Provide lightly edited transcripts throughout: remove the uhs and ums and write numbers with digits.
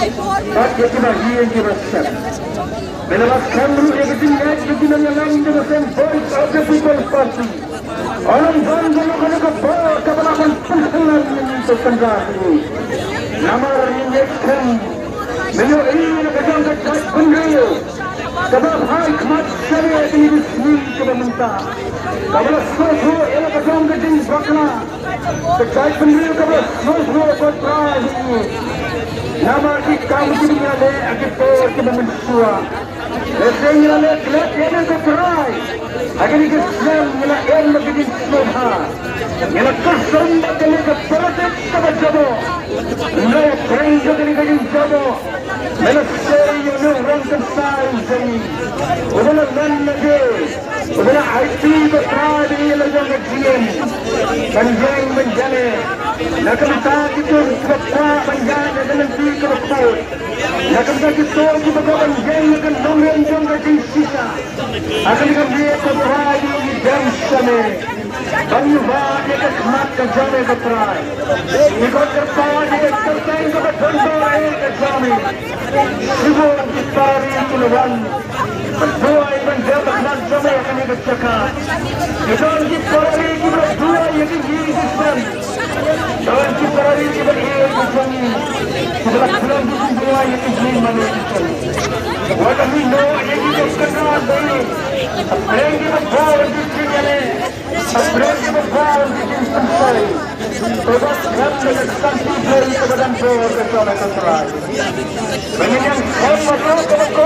At yetimahiyan kibasan. Menewaskan dulu everything that beginning along to the same voice of the People's Party. Alam bang dulu kena kebal kebalakan penghalang untuk kendali. Namar injection. Menu ini kejam kejap penggaya. Sebab hai kemat syariah ini disini kita minta. Kalau suatu ia kejam kejam bakla. Kejap penggaya kalau suatu kontrak ini. Nama kita mungkin ada akibat kita mensua. Lesnya ada kelak yang keterai. Agar kita Islam mula yang begitu semua. Yang kesam kali keperat kebajamu. Mula kering kali kali jamu. Mula seri yang orang kesal seni. Udah lan lagi. Udah IT keterai yang lagi kejian. Panjang menjane. Nak kita itu sebab panjang dengan keruput. Nak kita itu kita panjang dengan nombor yang sisa. Akan dia keterai di jam sana. Kami bahagia kemat kejame keterai. Ikut keterai keterai keterai kejame. Sibuk kita ribuan. Berdua menjabat kejame akan dicakap. Ikut kita berdua yang dihisap. Dan kita kejame. Setelah bulan berdua yang dihisap. Walaupun kita yang kenal ini. Apa yang kita bawa di sini. Sebelum kita bawa di sini, sebab kami akan beri kepada kepada keterai. Mengenai apa kita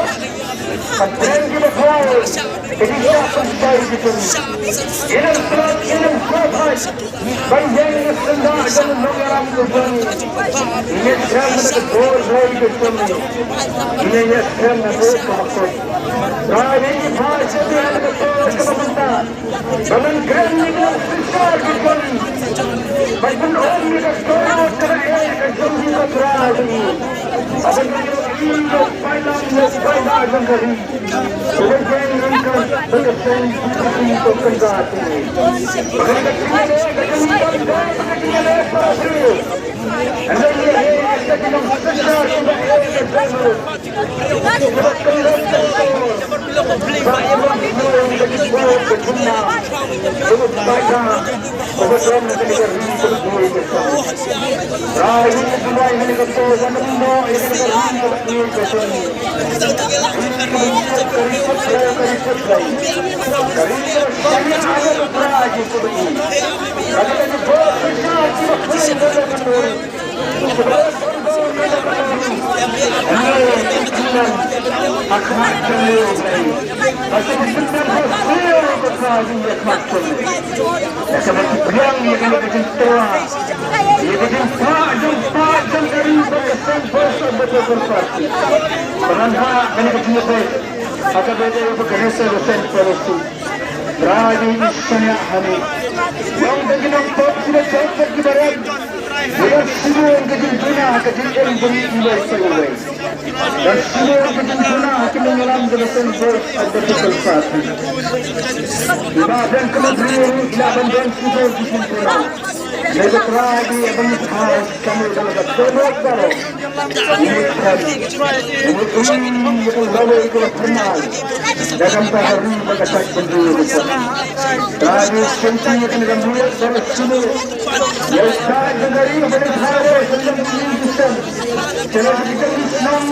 sebelum kita bawa, ini sampai di sini. Ini sampai panjang setengah dan mengeram kembali. Ini sampai bor di sini. Ini sampai bor. Kali ini bahasa dia kepada Balan kerana besar bukan, bukan orang yang seorang kerana kerja keras ini. Abang ini payah jangkari. Bukan jangan berkesan untuk kerja ini. Bukan kerja pasir. Anda ini kita besar dan semua kejujuran kejujuran beri nilai seluruh. Dan semua kejujuran akan mengelam dalam sensor atau sesuatu. Dan kemudian ilapan dan sumber kejujuran. Mereka terakhir yang berkhas kami dalam semua baru. Ini yang lalu itu kenal. Dalam hari berkait penduduk. Terakhir sentuh yang dalam dunia dari sini. Yang saya dengar ini berkhas dalam kehidupan. Kalau kita Islam